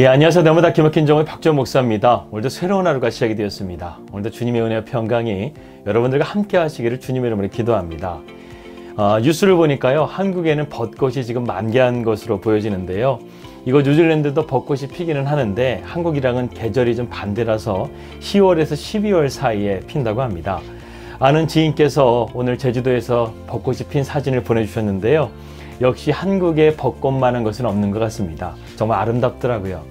안녕하세요. 나무다 기막힌 정의 박지원 목사입니다. 오늘도 새로운 하루가 시작이 되었습니다. 오늘도 주님의 은혜와 평강이 여러분들과 함께 하시기를 주님의 이름으로 기도합니다. 뉴스를 보니까요, 한국에는 벚꽃이 지금 만개한 것으로 보여지는데요. 이거 뉴질랜드도 벚꽃이 피기는 하는데 한국이랑은 계절이 좀 반대라서 10월에서 12월 사이에 핀다고 합니다. 아는 지인께서 오늘 제주도에서 벚꽃이 핀 사진을 보내주셨는데요. 역시 한국에 벚꽃 많은 것은 없는 것 같습니다. 정말 아름답더라고요.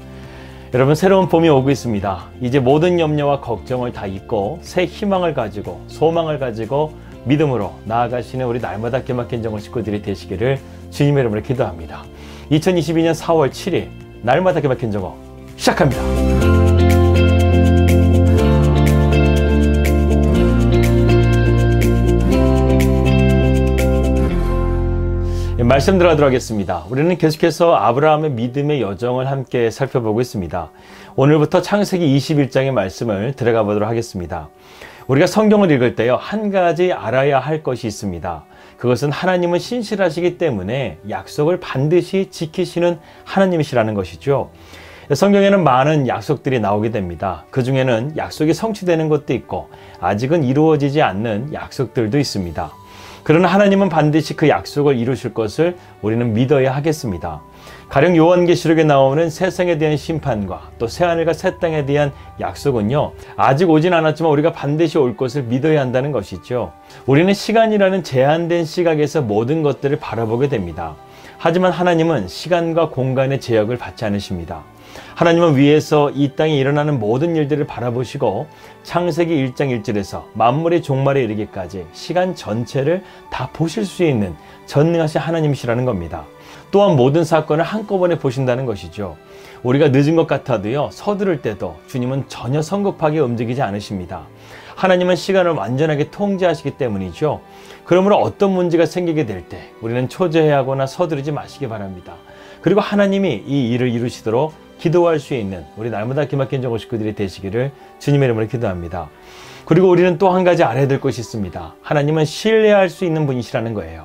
여러분, 새로운 봄이 오고 있습니다. 이제 모든 염려와 걱정을 다 잊고 새 희망을 가지고 소망을 가지고 믿음으로 나아가시는 우리 날마다 기막힌 정의 식구들이 되시기를 주님의 이름으로 기도합니다. 2022년 4월 7일 날마다 기막힌 정의 시작합니다. 말씀 들어가도록 하겠습니다. 우리는 계속해서 아브라함의 믿음의 여정을 함께 살펴보고 있습니다. 오늘부터 창세기 21장의 말씀을 들어가 보도록 하겠습니다. 우리가 성경을 읽을 때요, 한 가지 알아야 할 것이 있습니다. 그것은 하나님은 신실하시기 때문에 약속을 반드시 지키시는 하나님이시라는 것이죠. 성경에는 많은 약속들이 나오게 됩니다. 그 중에는 약속이 성취되는 것도 있고 아직은 이루어지지 않는 약속들도 있습니다. 그러나 하나님은 반드시 그 약속을 이루실 것을 우리는 믿어야 하겠습니다. 가령 요한계시록에 나오는 세상에 대한 심판과 또 새하늘과 새 땅에 대한 약속은요, 아직 오진 않았지만 우리가 반드시 올 것을 믿어야 한다는 것이죠. 우리는 시간이라는 제한된 시각에서 모든 것들을 바라보게 됩니다. 하지만 하나님은 시간과 공간의 제약을 받지 않으십니다. 하나님은 위에서 이 땅에 일어나는 모든 일들을 바라보시고 창세기 1장 1절에서 만물의 종말에 이르기까지 시간 전체를 다 보실 수 있는 전능하신 하나님이시라는 겁니다. 또한 모든 사건을 한꺼번에 보신다는 것이죠. 우리가 늦은 것 같아도요, 서두를 때도 주님은 전혀 성급하게 움직이지 않으십니다. 하나님은 시간을 완전하게 통제하시기 때문이죠. 그러므로 어떤 문제가 생기게 될 때 우리는 초조해하거나 서두르지 마시기 바랍니다. 그리고 하나님이 이 일을 이루시도록 기도할 수 있는 우리 날마다 기막힌 정의 식구들이 되시기를 주님의 이름으로 기도합니다. 그리고 우리는 또 한 가지 알아야 될 것이 있습니다. 하나님은 신뢰할 수 있는 분이시라는 거예요.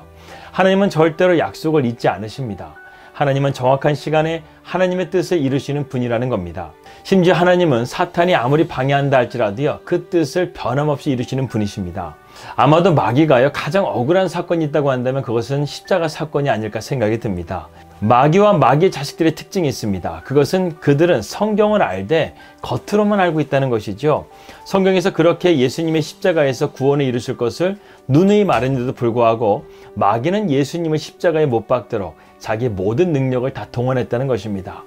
하나님은 절대로 약속을 잊지 않으십니다. 하나님은 정확한 시간에 하나님의 뜻을 이루시는 분이라는 겁니다. 심지어 하나님은 사탄이 아무리 방해한다 할지라도요, 그 뜻을 변함없이 이루시는 분이십니다. 아마도 마귀가요, 가장 억울한 사건이 있다고 한다면 그것은 십자가 사건이 아닐까 생각이 듭니다. 마귀와 마귀의 자식들의 특징이 있습니다. 그것은 그들은 성경을 알되 겉으로만 알고 있다는 것이죠. 성경에서 그렇게 예수님의 십자가에서 구원을 이루실 것을 누누이 말했는데도 불구하고 마귀는 예수님을 십자가에 못 박도록 자기의 모든 능력을 다 동원했다는 것입니다.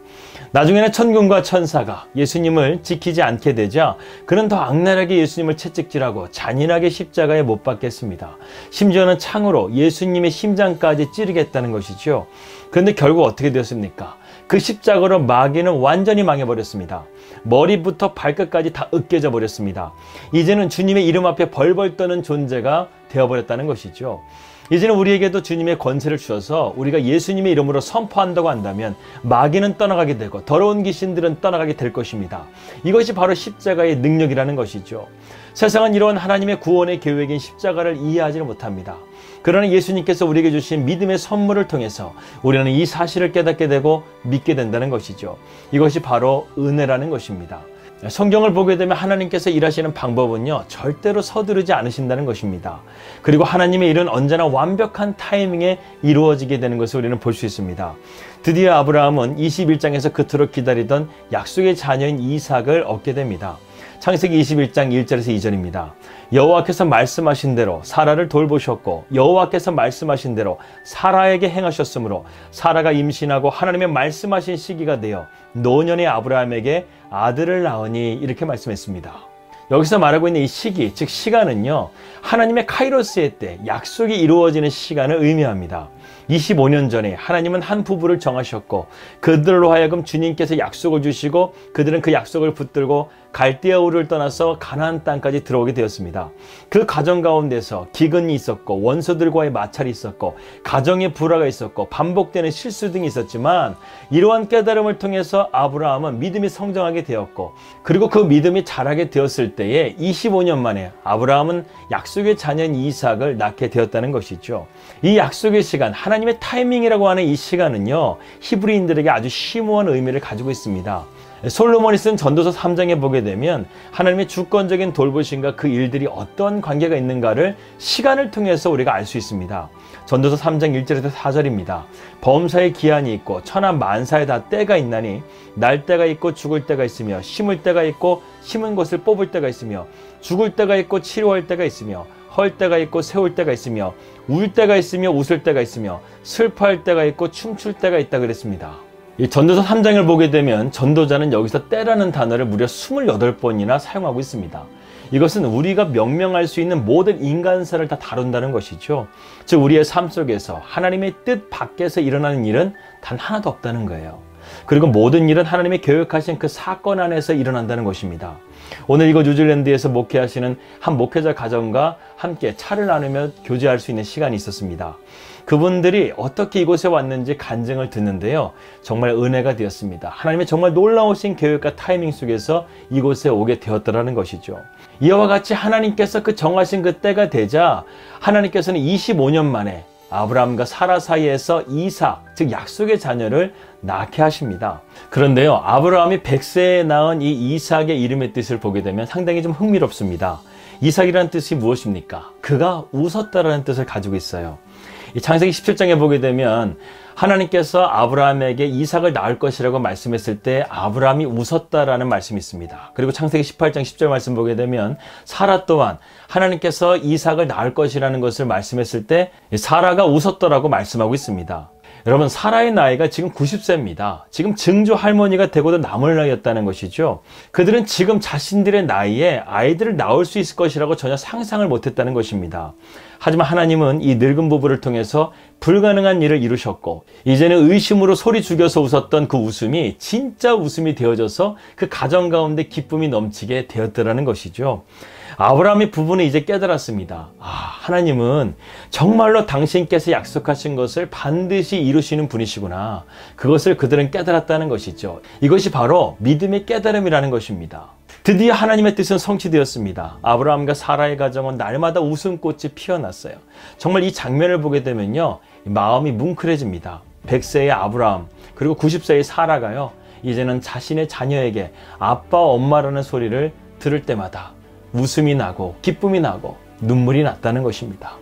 나중에는 천군과 천사가 예수님을 지키지 않게 되자 그는 더 악랄하게 예수님을 채찍질하고 잔인하게 십자가에 못 박겠습니다. 심지어는 창으로 예수님의 심장까지 찌르겠다는 것이죠. 그런데 결국 어떻게 되었습니까? 그 십자가로 마귀는 완전히 망해버렸습니다. 머리부터 발끝까지 다 으깨져 버렸습니다. 이제는 주님의 이름 앞에 벌벌 떠는 존재가 되어버렸다는 것이죠. 이제는 우리에게도 주님의 권세를 주셔서 우리가 예수님의 이름으로 선포한다고 한다면 마귀는 떠나가게 되고 더러운 귀신들은 떠나가게 될 것입니다. 이것이 바로 십자가의 능력이라는 것이죠. 세상은 이러한 하나님의 구원의 계획인 십자가를 이해하지를 못합니다. 그러나 예수님께서 우리에게 주신 믿음의 선물을 통해서 우리는 이 사실을 깨닫게 되고 믿게 된다는 것이죠. 이것이 바로 은혜라는 것입니다. 성경을 보게 되면 하나님께서 일하시는 방법은요, 절대로 서두르지 않으신다는 것입니다. 그리고 하나님의 일은 언제나 완벽한 타이밍에 이루어지게 되는 것을 우리는 볼 수 있습니다. 드디어 아브라함은 21장에서 그토록 기다리던 약속의 자녀인 이삭을 얻게 됩니다. 창세기 21장 1절에서 2절입니다. 여호와께서 말씀하신 대로 사라를 돌보셨고 여호와께서 말씀하신 대로 사라에게 행하셨으므로 사라가 임신하고 하나님의 말씀하신 시기가 되어 노년의 아브라함에게 아들을 낳으니, 이렇게 말씀했습니다. 여기서 말하고 있는 이 시기, 즉 시간은요, 하나님의 카이로스의 때 약속이 이루어지는 시간을 의미합니다. 25년 전에 하나님은 한 부부를 정하셨고 그들로 하여금 주님께서 약속을 주시고 그들은 그 약속을 붙들고 갈대아 우르를 떠나서 가나안 땅까지 들어오게 되었습니다. 그 과정 가운데서 기근이 있었고 원수들과의 마찰이 있었고 가정의 불화가 있었고 반복되는 실수 등이 있었지만 이러한 깨달음을 통해서 아브라함은 믿음이 성장하게 되었고 그리고 그 믿음이 자라게 되었을 때에 25년 만에 아브라함은 약속의 자녀인 이삭을 낳게 되었다는 것이죠. 이 약속의 시간, 하나님의 타이밍이라고 하는 이 시간은요, 히브리인들에게 아주 심오한 의미를 가지고 있습니다. 솔로몬이 쓴 전도서 3장에 보게 되면 하나님의 주권적인 돌보심과 그 일들이 어떤 관계가 있는가를 시간을 통해서 우리가 알 수 있습니다. 전도서 3장 1절에서 4절입니다. 범사의 기한이 있고 천하 만사에 다 때가 있나니 날 때가 있고 죽을 때가 있으며 심을 때가 있고 심은 것을 뽑을 때가 있으며 죽을 때가 있고 치료할 때가 있으며 헐 때가 있고 세울 때가 있으며 울 때가 있으며 웃을 때가 있으며 슬퍼할 때가 있고 춤출 때가 있다 그랬습니다. 이 전도서 3장을 보게 되면 전도자는 여기서 때라는 단어를 무려 28번이나 사용하고 있습니다. 이것은 우리가 명명할 수 있는 모든 인간사를 다 다룬다는 것이죠. 즉 우리의 삶 속에서 하나님의 뜻 밖에서 일어나는 일은 단 하나도 없다는 거예요. 그리고 모든 일은 하나님이 계획하신 그 사건 안에서 일어난다는 것입니다. 오늘 이곳 뉴질랜드에서 목회하시는 한 목회자 가정과 함께 차를 나누며 교제할 수 있는 시간이 있었습니다. 그분들이 어떻게 이곳에 왔는지 간증을 듣는데요, 정말 은혜가 되었습니다. 하나님의 정말 놀라우신 계획과 타이밍 속에서 이곳에 오게 되었다는 것이죠. 이와 같이 하나님께서 그 정하신 그 때가 되자 하나님께서는 25년 만에 아브라함과 사라 사이에서 이삭, 즉 약속의 자녀를 낳게 하십니다. 그런데요, 아브라함이 100세에 낳은 이 이삭의 이름의 뜻을 보게 되면 상당히 좀 흥미롭습니다. 이삭이라는 뜻이 무엇입니까? 그가 웃었다라는 뜻을 가지고 있어요. 이 창세기 17장에 보게 되면 하나님께서 아브라함에게 이삭을 낳을 것이라고 말씀했을 때 아브라함이 웃었다라는 말씀이 있습니다. 그리고 창세기 18장 10절 말씀 보게 되면 사라 또한 하나님께서 이삭을 낳을 것이라는 것을 말씀했을 때 사라가 웃었더라고 말씀하고 있습니다. 여러분, 사라의 나이가 지금 90세입니다. 지금 증조 할머니가 되고도 남을 나이였다는 것이죠. 그들은 지금 자신들의 나이에 아이들을 낳을 수 있을 것이라고 전혀 상상을 못했다는 것입니다. 하지만 하나님은 이 늙은 부부를 통해서 불가능한 일을 이루셨고, 이제는 의심으로 소리 죽여서 웃었던 그 웃음이 진짜 웃음이 되어져서 그 가정 가운데 기쁨이 넘치게 되었더라는 것이죠. 아브라함의 부부는 이제 깨달았습니다. 하나님은 정말로 당신께서 약속하신 것을 반드시 이루시는 분이시구나. 그것을 그들은 깨달았다는 것이죠. 이것이 바로 믿음의 깨달음이라는 것입니다. 드디어 하나님의 뜻은 성취되었습니다. 아브라함과 사라의 가정은 날마다 웃음꽃이 피어났어요. 정말 이 장면을 보게 되면요, 마음이 뭉클해집니다. 100세의 아브라함, 그리고 90세의 사라가요, 이제는 자신의 자녀에게 아빠, 엄마라는 소리를 들을 때마다 웃음이 나고 기쁨이 나고 눈물이 났다는 것입니다.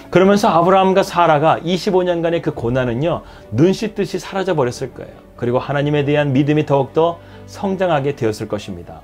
그러면서 아브라함과 사라가 25년간의 그 고난은요, 눈 씻듯이 사라져 버렸을 거예요. 그리고 하나님에 대한 믿음이 더욱더 성장하게 되었을 것입니다.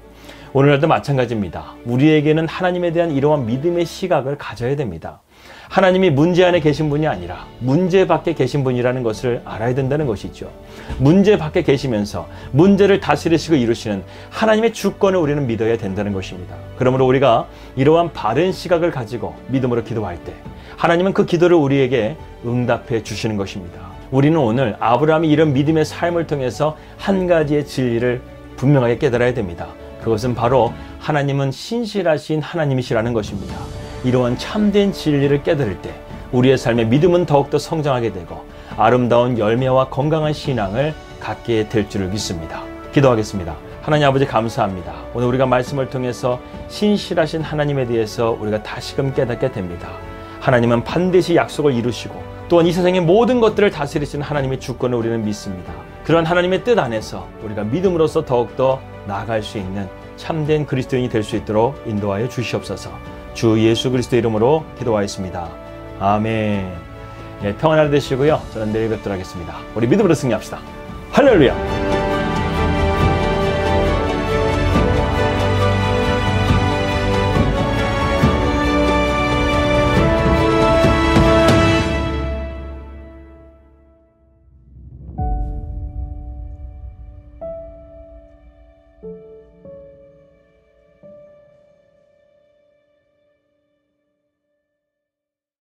오늘날도 마찬가지입니다. 우리에게는 하나님에 대한 이러한 믿음의 시각을 가져야 됩니다. 하나님이 문제 안에 계신 분이 아니라 문제 밖에 계신 분이라는 것을 알아야 된다는 것이죠. 문제 밖에 계시면서 문제를 다스리시고 이루시는 하나님의 주권을 우리는 믿어야 된다는 것입니다. 그러므로 우리가 이러한 바른 시각을 가지고 믿음으로 기도할 때 하나님은 그 기도를 우리에게 응답해 주시는 것입니다. 우리는 오늘 아브라함이 이런 믿음의 삶을 통해서 한 가지의 진리를 분명하게 깨달아야 됩니다. 그것은 바로 하나님은 신실하신 하나님이시라는 것입니다. 이러한 참된 진리를 깨달을 때 우리의 삶의 믿음은 더욱더 성장하게 되고 아름다운 열매와 건강한 신앙을 갖게 될 줄을 믿습니다. 기도하겠습니다. 하나님 아버지, 감사합니다. 오늘 우리가 말씀을 통해서 신실하신 하나님에 대해서 우리가 다시금 깨닫게 됩니다. 하나님은 반드시 약속을 이루시고 또한 이 세상의 모든 것들을 다스리시는 하나님의 주권을 우리는 믿습니다. 그런 하나님의 뜻 안에서 우리가 믿음으로써 더욱더 나아갈 수 있는 참된 그리스도인이 될 수 있도록 인도하여 주시옵소서. 주 예수 그리스도 이름으로 기도하였습니다. 아멘. 평안하게 되시고요. 저는 내일 뵙도록 하겠습니다. 우리 믿음으로 승리합시다. 할렐루야.